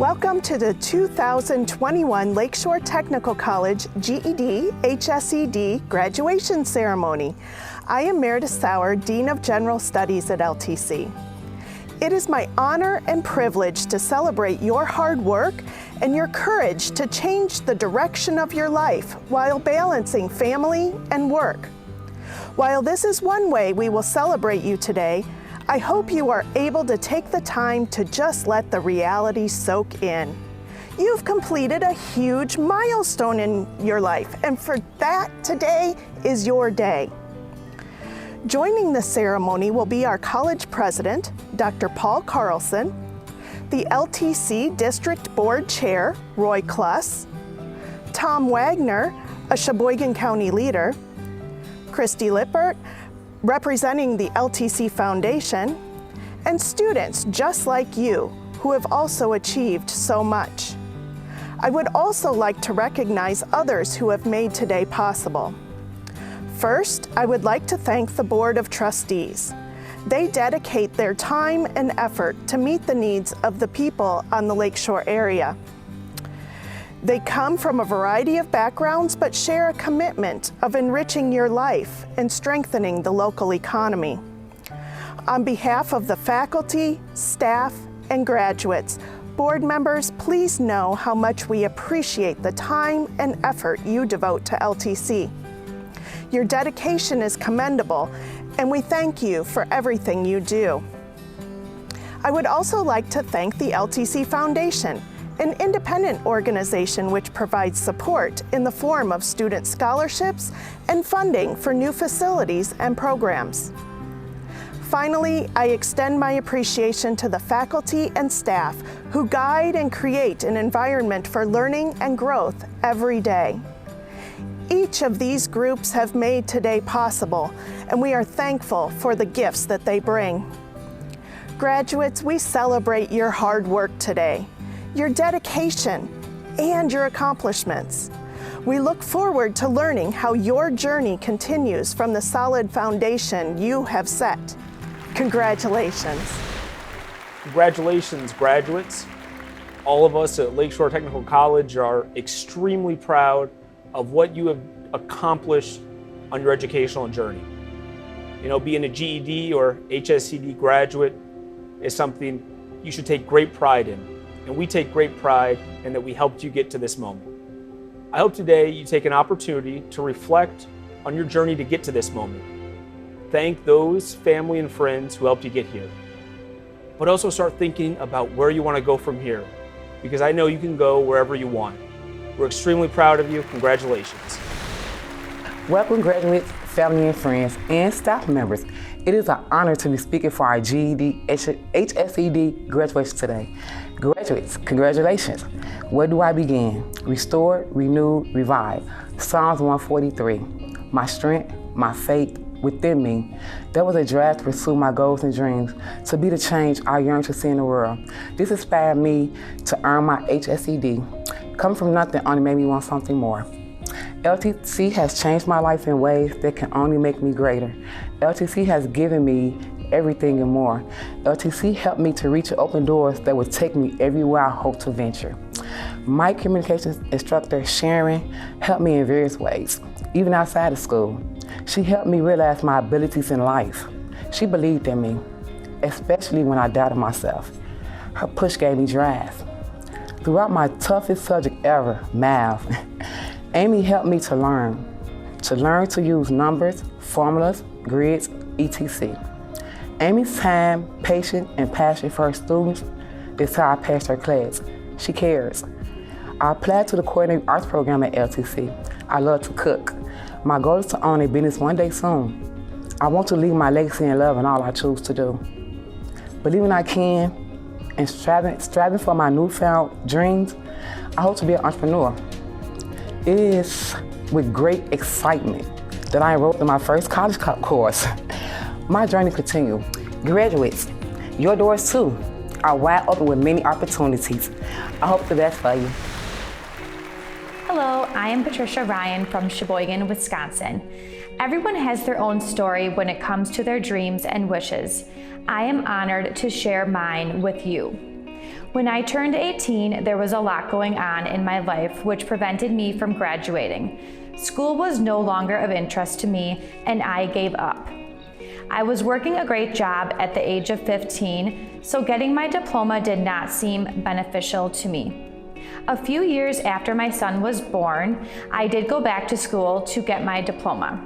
Welcome to the 2021 Lakeshore Technical College GED HSED graduation ceremony. I am Meredith Sauer, Dean of General Studies at LTC. It is my honor and privilege to celebrate your hard work and your courage to change the direction of your life while balancing family and work. While this is one way we will celebrate you today, I hope you are able to take the time to just let the reality soak in. You've completed a huge milestone in your life, and for that, today is your day. Joining the ceremony will be our college president, Dr. Paul Carlson, the LTC District Board Chair, Roy Kluss, Tom Wagner, a Sheboygan County leader, Christy Lippert, representing the LTC Foundation, and students just like you who have also achieved so much. I would also like to recognize others who have made today possible. First, I would like to thank the Board of Trustees. They dedicate their time and effort to meet the needs of the people on the Lakeshore area. They come from a variety of backgrounds, but share a commitment of enriching your life and strengthening the local economy. On behalf of the faculty, staff, and graduates, board members, please know how much we appreciate the time and effort you devote to LTC. Your dedication is commendable, and we thank you for everything you do. I would also like to thank the LTC Foundation, an independent organization which provides support in the form of student scholarships and funding for new facilities and programs. Finally, I extend my appreciation to the faculty and staff who guide and create an environment for learning and growth every day. Each of these groups have made today possible, and we are thankful for the gifts that they bring. Graduates, we celebrate your hard work today, your dedication, and your accomplishments. We look forward to learning how your journey continues from the solid foundation you have set. Congratulations. Congratulations, graduates. All of us at Lakeshore Technical College are extremely proud of what you have accomplished on your educational journey. You know, being a GED or HSED graduate is something you should take great pride in. And we take great pride in that we helped you get to this moment. I hope today you take an opportunity to reflect on your journey to get to this moment. Thank those family and friends who helped you get here. But also start thinking about where you want to go from here, because I know you can go wherever you want. We're extremely proud of you. Congratulations. Welcome, graduates, family and friends, and staff members. It is an honor to be speaking for our GED HSED graduation today. Graduates, congratulations. Where do I begin? Restored, renewed, revived. Psalms 143. My strength, my faith within me. That was a drive to pursue my goals and dreams, to be the change I yearn to see in the world. This inspired me to earn my HSED. Coming from nothing only made me want something more. LTC has changed my life in ways that can only make me greater. LTC has given me everything and more. LTC helped me to reach and open doors that would take me everywhere I hope to venture. My communications instructor, Sharon, helped me in various ways, even outside of school. She helped me realize my abilities in life. She believed in me, especially when I doubted myself. Her push gave me drive. Throughout my toughest subject ever, math, Amy helped me to learn to use numbers, formulas, grids, etc. Amy's time, patience, and passion for her students is how I passed her class. She cares. I applied to the Coordinating Arts program at LTC. I love to cook. My goal is to own a business one day soon. I want to leave my legacy in love in all I choose to do. Believing I can and striving for my newfound dreams, I hope to be an entrepreneur. It is with great excitement that I enrolled in my first college course. My journey continues. Graduates, your doors too are wide open with many opportunities. I hope the best for you. Hello, I am Patricia Ryan from Sheboygan, Wisconsin. Everyone has their own story when it comes to their dreams and wishes. I am honored to share mine with you. When I turned 18, there was a lot going on in my life which prevented me from graduating. School was no longer of interest to me, and I gave up. I was working a great job at the age of 15, so getting my diploma did not seem beneficial to me. A few years after my son was born, I did go back to school to get my diploma.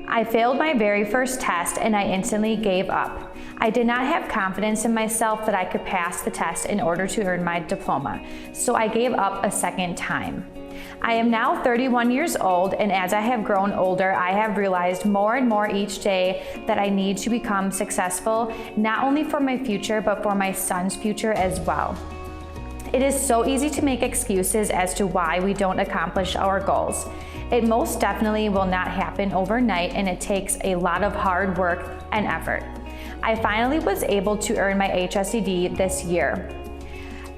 I failed my very first test and I instantly gave up. I did not have confidence in myself that I could pass the test in order to earn my diploma, so I gave up a second time. I am now 31 years old, and as I have grown older, I have realized more and more each day that I need to become successful, not only for my future, but for my son's future as well. It is so easy to make excuses as to why we don't accomplish our goals. It most definitely will not happen overnight, and it takes a lot of hard work and effort. I finally was able to earn my HSED this year.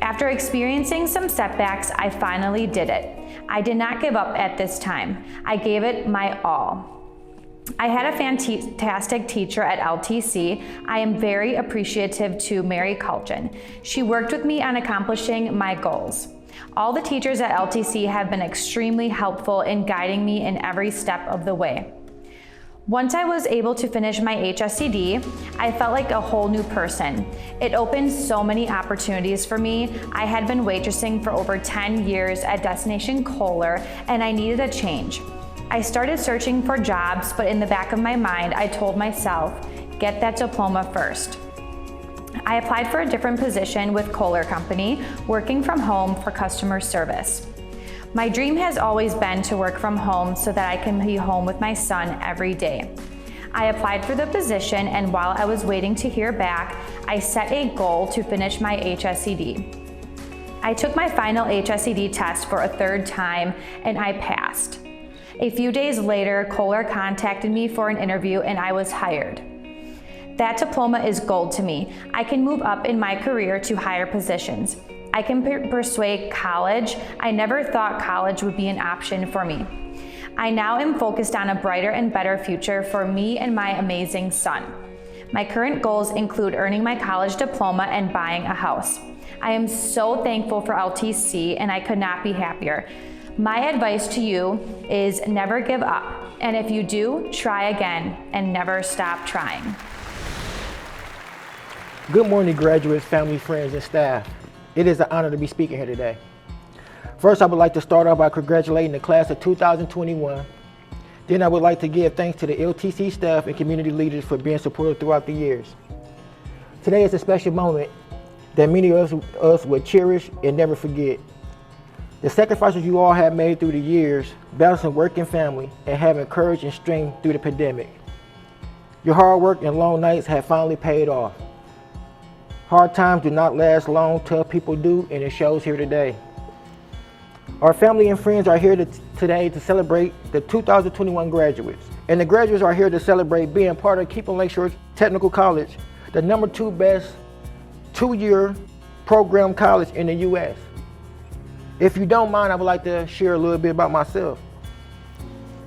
After experiencing some setbacks, I finally did it. I did not give up at this time. I gave it my all. I had a fantastic teacher at LTC. I am very appreciative to Mary Culchin. She worked with me on accomplishing my goals. All the teachers at LTC have been extremely helpful in guiding me in every step of the way. Once I was able to finish my HSED, I felt like a whole new person. It opened so many opportunities for me. I had been waitressing for over 10 years at Destination Kohler, and I needed a change. I started searching for jobs, but in the back of my mind, I told myself, get that diploma first. I applied for a different position with Kohler Company, working from home for customer service. My dream has always been to work from home so that I can be home with my son every day. I applied for the position, and while I was waiting to hear back, I set a goal to finish my HSED. I took my final HSED test for a third time, and I passed. A few days later, Kohler contacted me for an interview, and I was hired. That diploma is gold to me. I can move up in my career to higher positions. I can persuade college. I never thought college would be an option for me. I now am focused on a brighter and better future for me and my amazing son. My current goals include earning my college diploma and buying a house. I am so thankful for LTC, and I could not be happier. My advice to you is never give up. And if you do, try again and never stop trying. Good morning, graduates, family, friends, and staff. It is an honor to be speaking here today. First, I would like to start off by congratulating the class of 2021. Then I would like to give thanks to the LTC staff and community leaders for being supportive throughout the years. Today is a special moment that many of us will cherish and never forget. The sacrifices you all have made through the years, balancing work and family, and having courage and strength through the pandemic. Your hard work and long nights have finally paid off. Hard times do not last long, tough people do, and it shows here today. Our family and friends are here today to celebrate the 2021 graduates. And the graduates are here to celebrate being part of Keeping Lakeshore Technical College, the #2 best two-year program college in the U.S. If you don't mind, I would like to share a little bit about myself.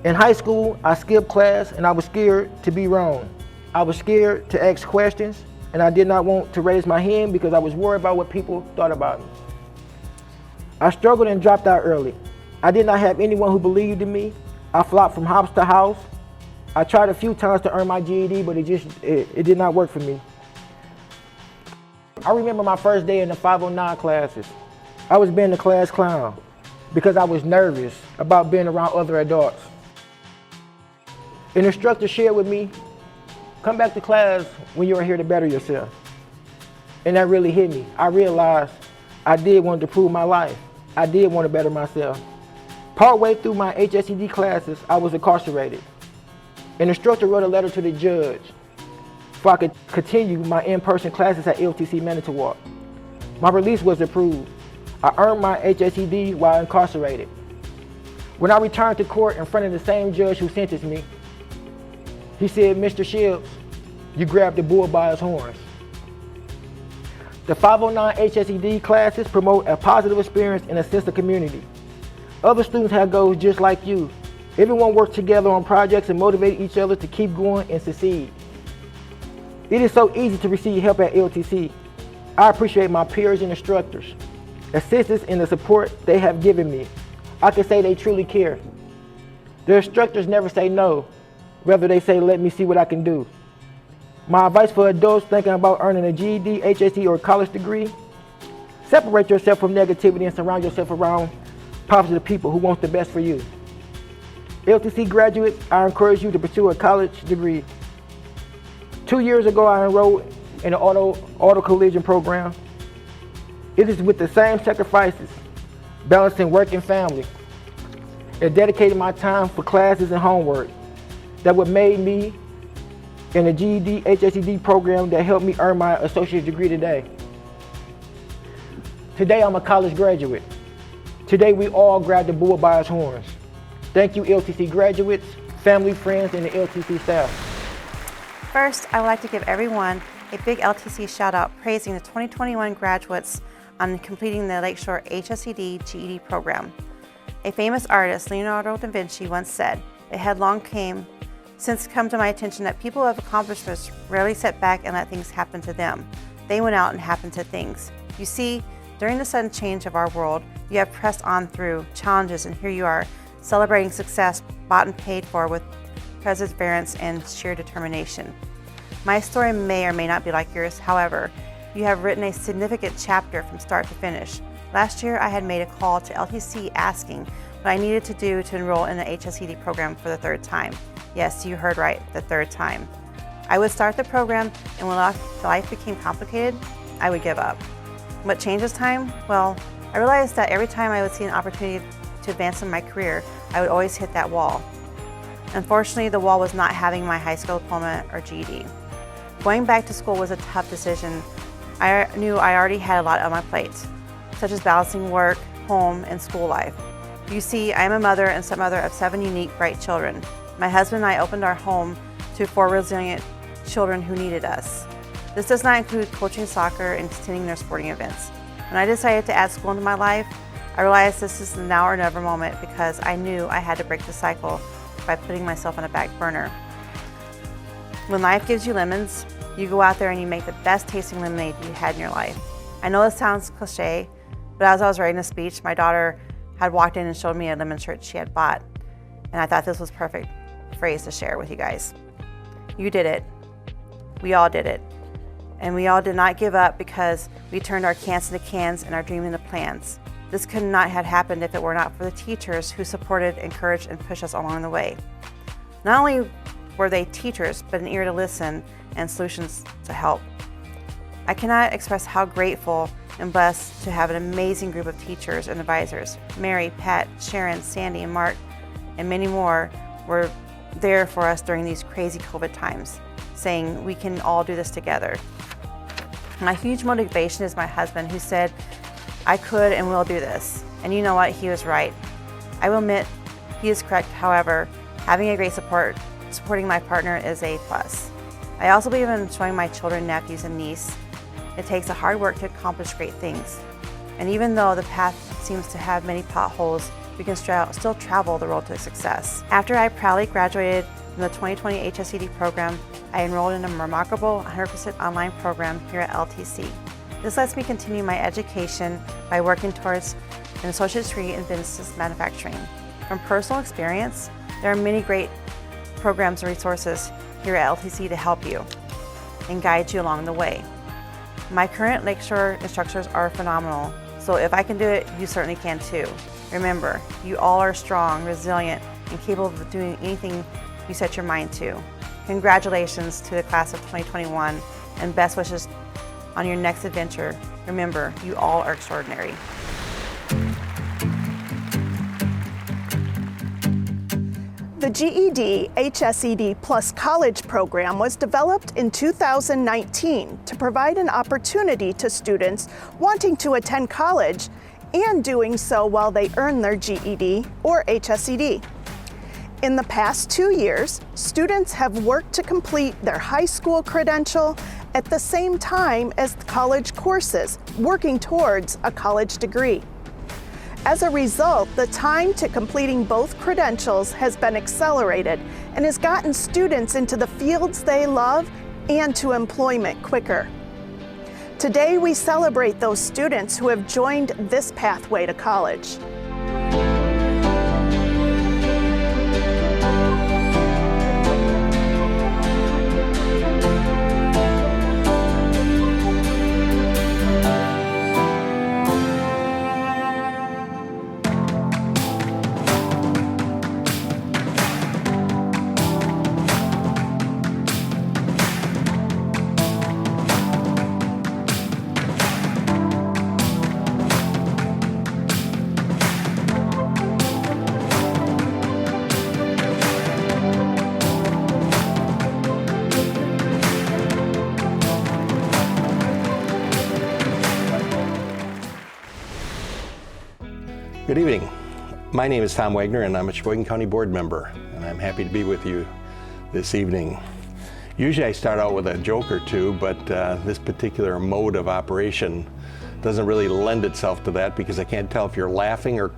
In high school, I skipped class and I was scared to be wrong. I was scared to ask questions, and I did not want to raise my hand because I was worried about what people thought about me. I struggled and dropped out early. I did not have anyone who believed in me. I flopped from house to house. I tried a few times to earn my GED, but it did not work for me. I remember my first day in the 509 classes. I was being the class clown because I was nervous about being around other adults. An instructor shared with me, come back to class when you are here to better yourself. And that really hit me. I realized I did want to prove my life. I did want to better myself. Partway through my HSED classes, I was incarcerated. An instructor wrote a letter to the judge so I could continue my in-person classes at LTC Manitowoc. My release was approved. I earned my HSED while incarcerated. When I returned to court in front of the same judge who sentenced me, he said, Mr. Shields, you grabbed the bull by his horns. The 509 HSED classes promote a positive experience and a sense of community. Other students have goals just like you. Everyone works together on projects and motivate each other to keep going and succeed. It is so easy to receive help at LTC. I appreciate my peers and instructors, assistance and the support they have given me. I can say they truly care. The instructors never say no, rather they say, let me see what I can do. My advice for adults thinking about earning a GED, HSED, or college degree: separate yourself from negativity and surround yourself around positive people who want the best for you. LTC graduates, I encourage you to pursue a college degree. 2 years ago, I enrolled in an auto collision program. It is with the same sacrifices, balancing work and family, and dedicating my time for classes and homework, that what made me in the GED, HSED program that helped me earn my associate's degree today. Today, I'm a college graduate. Today, we all grab the bull by its horns. Thank you, LTC graduates, family, friends, and the LTC staff. First, I would like to give everyone a big LTC shout out praising the 2021 graduates on completing the Lakeshore HSED GED program. A famous artist, Leonardo da Vinci, once said, "It had long since come to my attention that people who have accomplishments rarely sit back and let things happen to them. They went out and happened to things." You see, during the sudden change of our world, you have pressed on through challenges, and here you are, celebrating success bought and paid for with perseverance and sheer determination. My story may or may not be like yours. However, you have written a significant chapter from start to finish. Last year, I had made a call to LTC asking what I needed to do to enroll in the HSED program for the third time. Yes, you heard right, the third time. I would start the program, and when life became complicated, I would give up. What changed this time? Well, I realized that every time I would see an opportunity to advance in my career, I would always hit that wall. Unfortunately, the wall was not having my high school diploma or GED. Going back to school was a tough decision. I knew I already had a lot on my plate, such as balancing work, home, and school life. You see, I am a mother and stepmother of 7 unique, bright children. My husband and I opened our home to 4 resilient children who needed us. This does not include coaching soccer and attending their sporting events. When I decided to add school into my life, I realized this is the now or never moment, because I knew I had to break the cycle by putting myself on a back burner. When life gives you lemons, you go out there and you make the best tasting lemonade you had in your life. I know this sounds cliche, but as I was writing a speech, my daughter had walked in and showed me a lemon shirt she had bought, and I thought this was a perfect phrase to share with you guys. You did it. We all did it. And we all did not give up, because we turned our cans into cans and our dream into plans. This could not have happened if it were not for the teachers who supported, encouraged, and pushed us along the way. Not only were they teachers, but an ear to listen and solutions to help. I cannot express how grateful and blessed to have an amazing group of teachers and advisors. Mary, Pat, Sharon, Sandy, and Mark, and many more were there for us during these crazy COVID times, saying we can all do this together. My huge motivation is my husband, who said I could and will do this. And you know what? He was right. I will admit he is correct. However, having a great supporting my partner is a plus. I also believe in showing my children, nephews, and niece it takes a hard work to accomplish great things. And even though the path seems to have many potholes, we can still travel the road to success. After I proudly graduated from the 2020 HSED program, I enrolled in a remarkable 100% online program here at LTC. This lets me continue my education by working towards an associate's degree in business manufacturing. From personal experience, there are many great programs and resources here at LTC to help you and guide you along the way. My current Lakeshore instructors are phenomenal, so if I can do it, you certainly can too. Remember, you all are strong, resilient, and capable of doing anything you set your mind to. Congratulations to the class of 2021, and best wishes on your next adventure. Remember, you all are extraordinary. The GED HSED Plus College program was developed in 2019 to provide an opportunity to students wanting to attend college and doing so while they earn their GED or HSED. In the past 2 years, students have worked to complete their high school credential at the same time as the college courses, working towards a college degree. As a result, the time to completing both credentials has been accelerated and has gotten students into the fields they love and to employment quicker. Today, we celebrate those students who have joined this pathway to college. Good evening. My name is Tom Wagner and I'm a Sheboygan County Board member, and I'm happy to be with you this evening. Usually I start out with a joke or two, but this particular mode of operation doesn't really lend itself to that because I can't tell if you're laughing or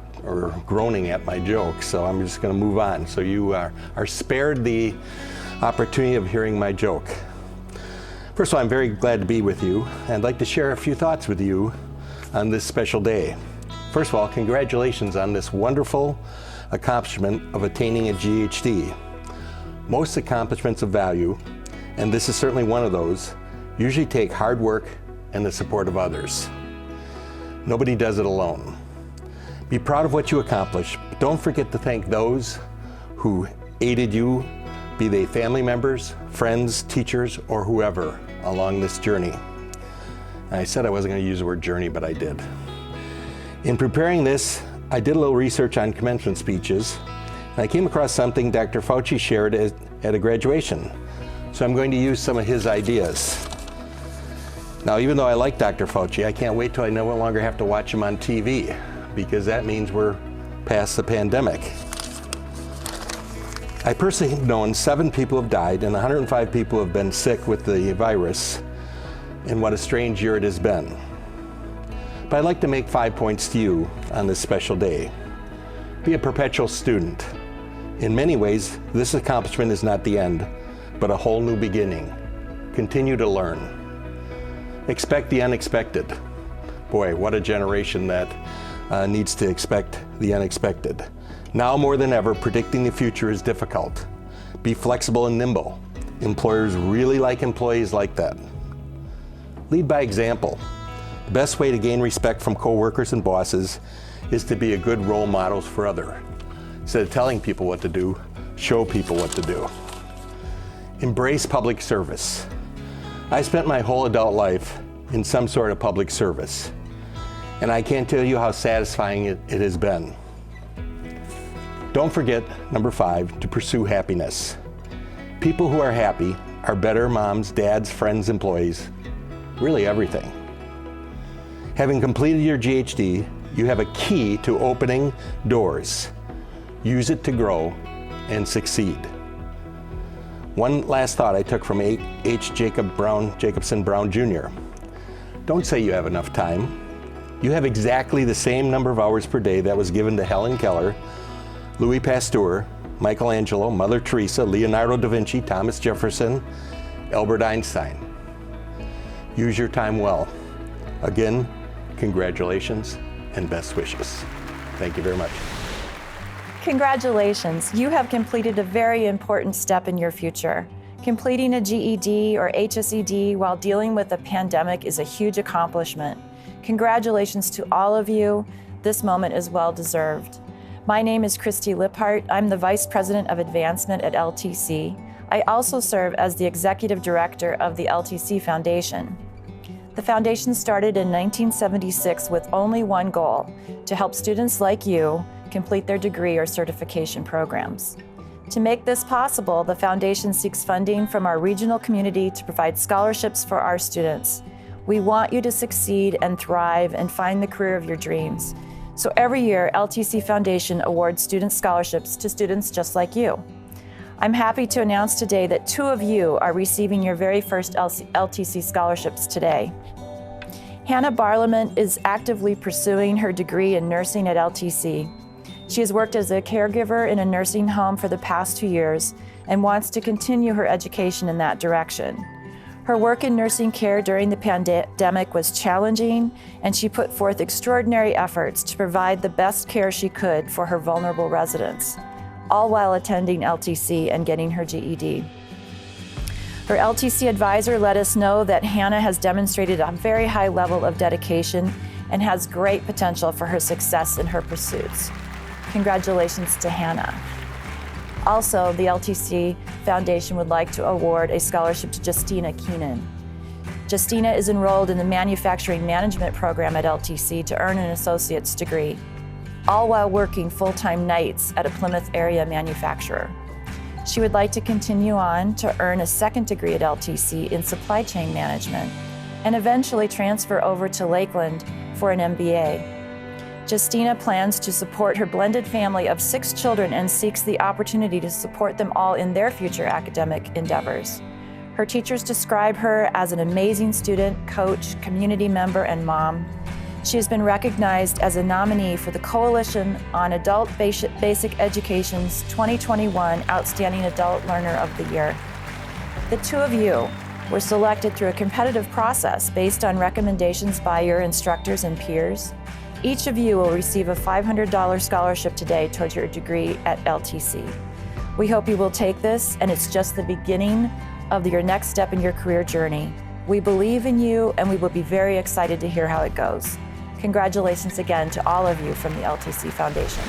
groaning at my joke, so I'm just going to move on. So you are spared the opportunity of hearing my joke. First of all, I'm very glad to be with you, and I'd like to share a few thoughts with you on this special day. First of all, congratulations on this wonderful accomplishment of attaining a GED. Most accomplishments of value, and this is certainly one of those, usually take hard work and the support of others. Nobody does it alone. Be proud of what you accomplish, but don't forget to thank those who aided you, be they family members, friends, teachers, or whoever along this journey. And I said I wasn't going to use the word journey, but I did. In preparing this, I did a little research on commencement speeches, and I came across something Dr. Fauci shared at a graduation. So I'm going to use some of his ideas. Now, even though I like Dr. Fauci, I can't wait till I no longer have to watch him on TV, because that means we're past the pandemic. I personally have known 7 people have died and 105 people have been sick with the virus, and what a strange year it has been. But I'd like to make 5 points to you on this special day. Be a perpetual student. In many ways, this accomplishment is not the end, but a whole new beginning. Continue to learn. Expect the unexpected. Boy, what a generation that needs to expect the unexpected. Now more than ever, predicting the future is difficult. Be flexible and nimble. Employers really like employees like that. Lead by example. The best way to gain respect from coworkers and bosses is to be a good role model for others. Instead of telling people what to do, show people what to do. Embrace public service. I spent my whole adult life in some sort of public service, and I can't tell you how satisfying it has been. Don't forget, number 5, to pursue happiness. People who are happy are better moms, dads, friends, employees, really everything. Having completed your GED, you have a key to opening doors. Use it to grow and succeed. One last thought I took from H. Jacobson Brown Jr. Don't say you have enough time. You have exactly the same number of hours per day that was given to Helen Keller, Louis Pasteur, Michelangelo, Mother Teresa, Leonardo da Vinci, Thomas Jefferson, Albert Einstein. Use your time well. Again, congratulations and best wishes. Thank you very much. Congratulations, you have completed a very important step in your future. Completing a GED or HSED while dealing with a pandemic is a huge accomplishment. Congratulations to all of you. This moment is well deserved. My name is Christy Liphart. I'm the Vice President of Advancement at LTC. I also serve as the Executive Director of the LTC Foundation. The foundation started in 1976 with only one goal: to help students like you complete their degree or certification programs. To make this possible, the foundation seeks funding from our regional community to provide scholarships for our students. We want you to succeed and thrive and find the career of your dreams. So every year, LTC Foundation awards student scholarships to students just like you. I'm happy to announce today that 2 of you are receiving your very first LTC scholarships today. Hannah Barlament is actively pursuing her degree in nursing at LTC. She has worked as a caregiver in a nursing home for the past 2 years and wants to continue her education in that direction. Her work in nursing care during the pandemic was challenging, and she put forth extraordinary efforts to provide the best care she could for her vulnerable residents, all while attending LTC and getting her GED. Her LTC advisor let us know that Hannah has demonstrated a very high level of dedication and has great potential for her success in her pursuits. Congratulations to Hannah. Also, the LTC Foundation would like to award a scholarship to Justina Keenan. Justina is enrolled in the Manufacturing Management program at LTC to earn an associate's degree, all while working full-time nights at a Plymouth area manufacturer. She would like to continue on to earn a second degree at LTC in supply chain management and eventually transfer over to Lakeland for an MBA. Justina plans to support her blended family of 6 children and seeks the opportunity to support them all in their future academic endeavors. Her teachers describe her as an amazing student, coach, community member, and mom. She has been recognized as a nominee for the Coalition on Adult Basic Education's 2021 Outstanding Adult Learner of the Year. The two of you were selected through a competitive process based on recommendations by your instructors and peers. Each of you will receive a $500 scholarship today towards your degree at LTC. We hope you will take this, and it's just the beginning of your next step in your career journey. We believe in you, and we will be very excited to hear how it goes. Congratulations again to all of you from the LTC Foundation.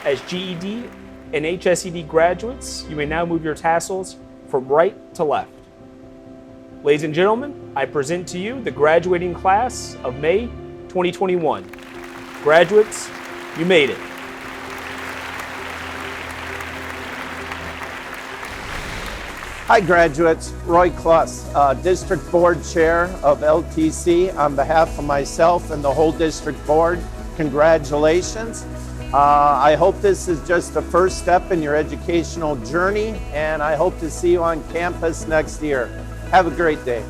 As GED and HSED graduates, you may now move your tassels from right to left. Ladies and gentlemen, I present to you the graduating class of May 2021. Graduates, you made it. Hi graduates, Roy Kluss, District Board Chair of LTC. On behalf of myself and the whole District Board, congratulations. I hope this is just the first step in your educational journey, and I hope to see you on campus next year. Have a great day.